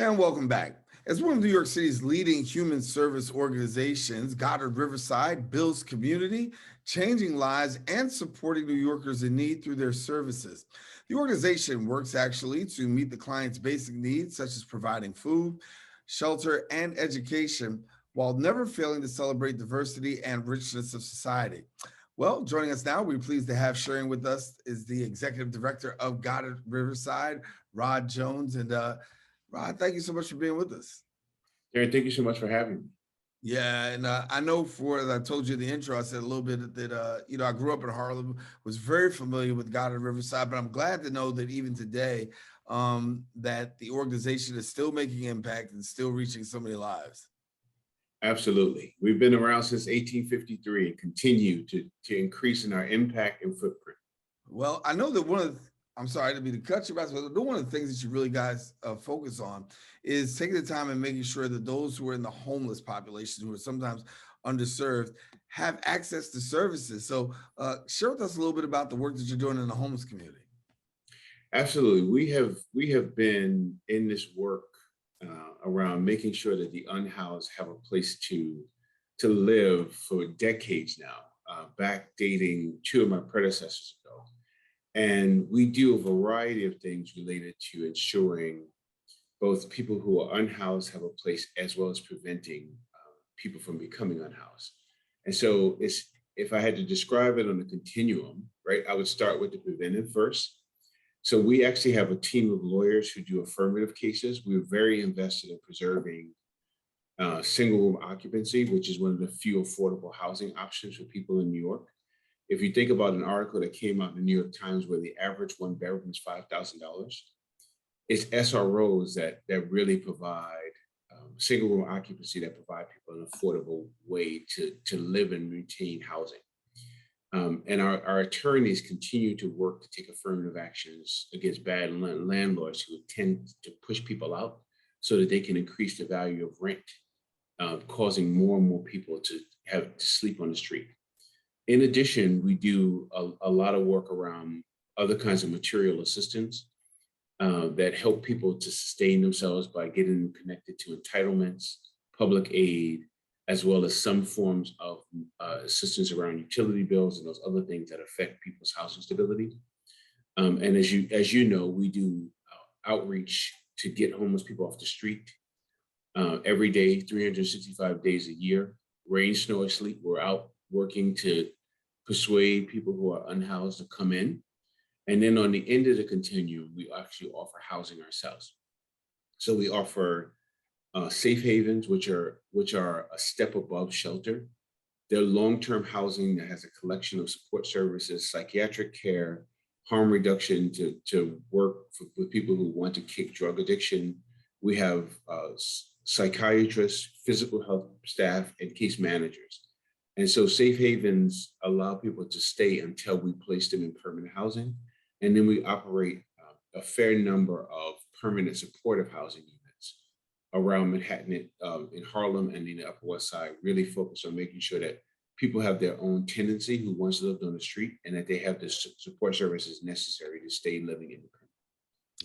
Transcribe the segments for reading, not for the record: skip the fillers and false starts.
And welcome back. As one of New York City's leading human service organizations, Goddard Riverside builds community, changing lives, and supporting New Yorkers in need through their services. The organization works actually to meet the client's basic needs, such as providing food, shelter, and education, while never failing to celebrate diversity and richness of society. Well, joining us now, we're pleased to have sharing with us is the executive director of Goddard Riverside, Rod Jones. And Rod, thank you so much for being with us. Darren, thank you so much for having me. Yeah, and I know as I told you in the intro, I said a little bit that I grew up in Harlem, was very familiar with Goddard Riverside, but I'm glad to know that even today, that the organization is still making impact and still reaching so many lives. Absolutely. We've been around since 1853 and continue to increase in our impact and footprint. Well, I know that I'm sorry to be the cut you, but one of the things that you really guys focus on is taking the time and making sure that those who are in the homeless population, who are sometimes underserved, have access to services. So, share with us a little bit about the work that you're doing in the homeless community. Absolutely. We have been in this work around making sure that the unhoused have a place to live for decades now, back dating two of my predecessors ago. And we do a variety of things related to ensuring both people who are unhoused have a place as well as preventing people from becoming unhoused. And so if I had to describe it on a continuum, right, I would start with the preventive first. So we actually have a team of lawyers who do affirmative cases. We're very invested in preserving single room occupancy, which is one of the few affordable housing options for people in New York. If you think about an article that came out in the New York Times where the average one bedroom is $5,000, it's SROs that really provide single room occupancy, that provide people an affordable way to live and retain housing. And our attorneys continue to work to take affirmative actions against bad landlords who tend to push people out so that they can increase the value of rent, causing more and more people to have to sleep on the street. In addition, we do a lot of work around other kinds of material assistance that help people to sustain themselves by getting them connected to entitlements, public aid, as well as some forms of assistance around utility bills and those other things that affect people's housing stability. And as you know, we do outreach to get homeless people off the street every day, 365 days a year, rain, snow, or sleet. We're out working to persuade people who are unhoused to come in. And then on the end of the continuum, we actually offer housing ourselves. So we offer safe havens, which are a step above shelter. They're long-term housing that has a collection of support services, psychiatric care, harm reduction to work with people who want to kick drug addiction. We have psychiatrists, physical health staff, and case managers. And so safe havens allow people to stay until we place them in permanent housing. And then we operate a fair number of permanent supportive housing units around Manhattan, in Harlem and in the Upper West Side, really focused on making sure that people have their own tenancy who once lived on the street and that they have the support services necessary to stay living independently.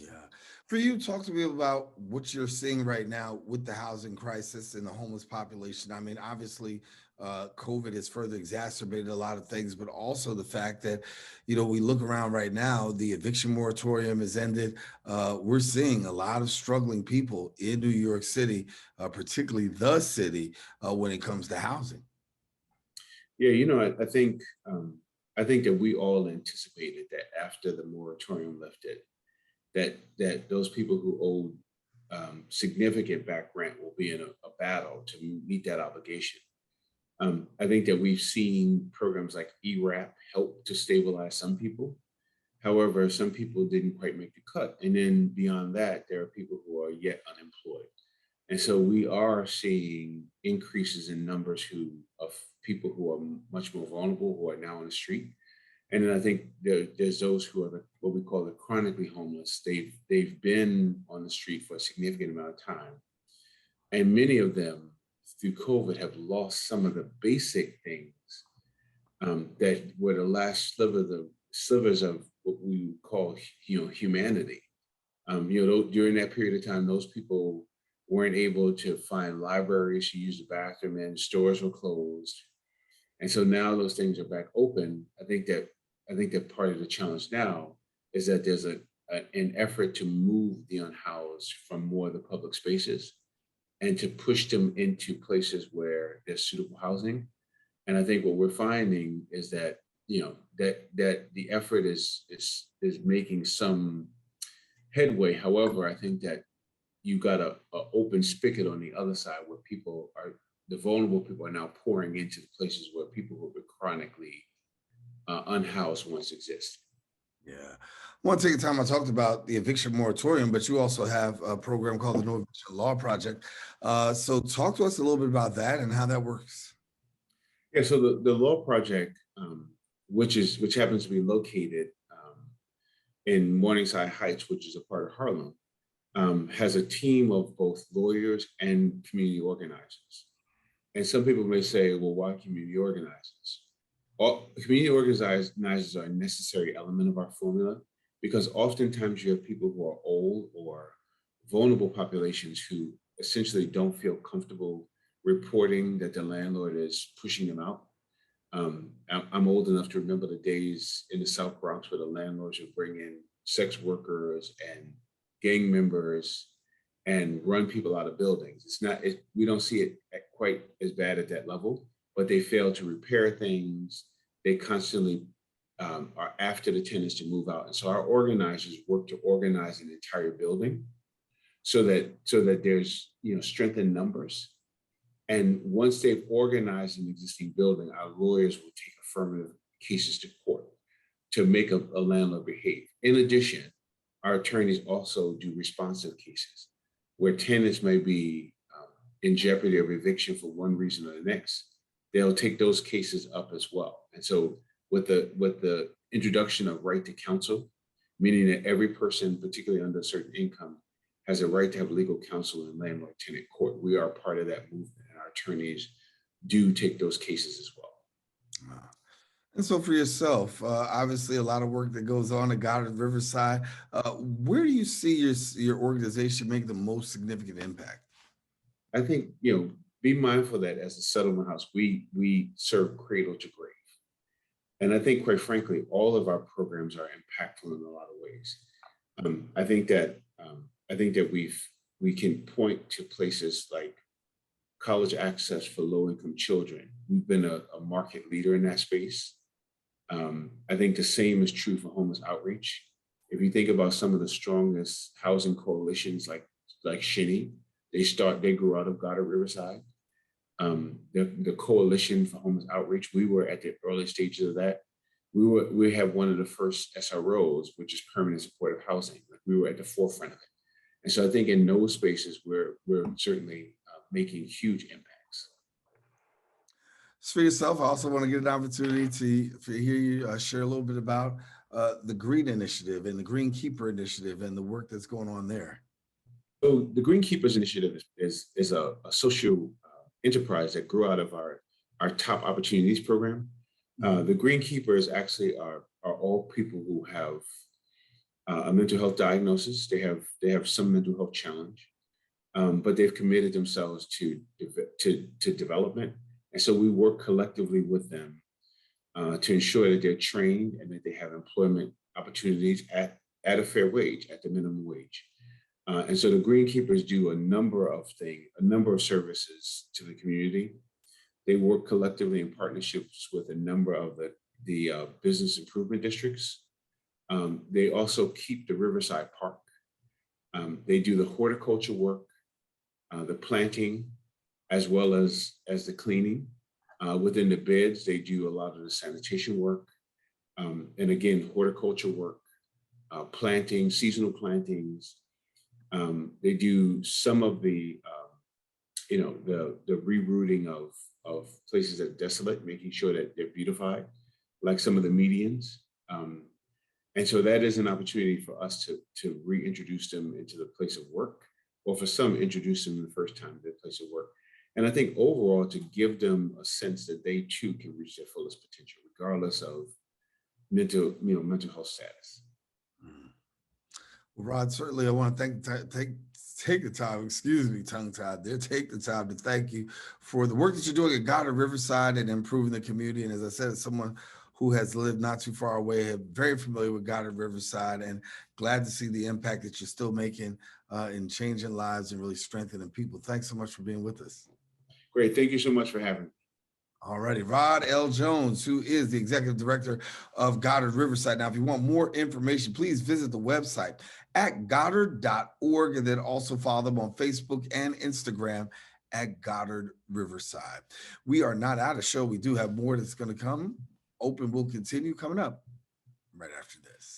Yeah. For you, talk to me about what you're seeing right now with the housing crisis and the homeless population. I mean, obviously, COVID has further exacerbated a lot of things, but also the fact that, we look around right now, the eviction moratorium has ended. We're seeing a lot of struggling people in New York City, particularly the city, when it comes to housing. Yeah, I think that we all anticipated that after the moratorium lifted, that those people who owed significant back rent will be in a battle to meet that obligation. I think that we've seen programs like ERAP help to stabilize some people. However, some people didn't quite make the cut. And then beyond that, there are people who are yet unemployed. And so we are seeing increases in numbers of people who are much more vulnerable, who are now on the street. And then I think there's those who are what we call the chronically homeless. They've been on the street for a significant amount of time. And many of them through COVID have lost some of the basic things that were the last slivers of what we call humanity. During that period of time, those people weren't able to find libraries to use the bathroom in, stores were closed. And so now those things are back open. I think that part of the challenge now is that there's an effort to move the unhoused from more of the public spaces and to push them into places where there's suitable housing. And I think what we're finding is that that the effort is making some headway. However, I think that you got a open spigot on the other side where the vulnerable people are now pouring into the places where people who were chronically unhoused once exist. Yeah. I want to take the time. I talked about the eviction moratorium, but you also have a program called the No Eviction Law Project. So talk to us a little bit about that and how that works. Yeah, so the law project, which happens to be located in Morningside Heights, which is a part of Harlem, has a team of both lawyers and community organizers. And some people may say, well, why community organizers? Community organizers are a necessary element of our formula because oftentimes you have people who are old or vulnerable populations who essentially don't feel comfortable reporting that the landlord is pushing them out. I'm old enough to remember the days in the South Bronx where the landlords would bring in sex workers and gang members and run people out of buildings. We don't see it quite as bad at that level, but they fail to repair things. They constantly are after the tenants to move out. And so our organizers work to organize an entire building so that there's strength in numbers. And once they've organized an existing building, our lawyers will take affirmative cases to court to make a landlord behave. In addition, our attorneys also do responsive cases where tenants may be in jeopardy of eviction for one reason or the next. They'll take those cases up as well. And so with the introduction of right to counsel, meaning that every person, particularly under a certain income, has a right to have legal counsel in landlord-tenant court. We are part of that movement, and our attorneys do take those cases as well. And so for yourself, obviously a lot of work that goes on at Goddard Riverside. Where do you see your organization make the most significant impact? I think, be mindful that as a settlement house, we serve cradle to grave. And I think, quite frankly, all of our programs are impactful in a lot of ways. I think that we can point to places like college access for low-income children. We've been a market leader in that space. I think the same is true for homeless outreach. If you think about some of the strongest housing coalitions like Shinny, they grew out of Goddard Riverside. The Coalition for Homeless Outreach, we were at the early stages of that. We have one of the first SROs, which is permanent supportive housing. We were at the forefront of it. And so I think in those spaces, we're certainly making huge impacts. So for yourself, I also want to get an opportunity to hear you share a little bit about the Green Initiative and the Green Keeper Initiative and the work that's going on there. So the Green Keepers Initiative is a social enterprise that grew out of our top opportunities program. The Green Keepers actually are all people who have a mental health diagnosis. They have some mental health challenge, but they've committed themselves to development. And so we work collectively with them to ensure that they're trained and that they have employment opportunities at a fair wage, at the minimum wage. And so the Green Keepers do a number of services to the community. They work collectively in partnerships with a number of the business improvement districts. They also keep the Riverside Park. They do the horticulture work, the planting, as well as the cleaning. Within the beds, they do a lot of the sanitation work. And again, horticulture work, planting, seasonal plantings. They do some of the rerouting of places that are desolate, making sure that they're beautified, like some of the medians. And so that is an opportunity for us to reintroduce them into the place of work, or for some, introduce them the first time to their place of work. And I think overall, to give them a sense that they too can reach their fullest potential, regardless of mental health status. Well, Rod, certainly I want to take the time, excuse me, tongue tied there, take the time to thank you for the work that you're doing at Goddard Riverside and improving the community. And as I said, as someone who has lived not too far away, I'm very familiar with Goddard Riverside and glad to see the impact that you're still making in changing lives and really strengthening people. Thanks so much for being with us. Great. Thank you so much for having me. All righty. Rod L. Jones, who is the executive director of Goddard Riverside. Now, if you want more information, please visit the website at goddard.org and then also follow them on Facebook and Instagram at Goddard Riverside. We are not out of show. We do have more that's going to come. Open will continue coming up right after this.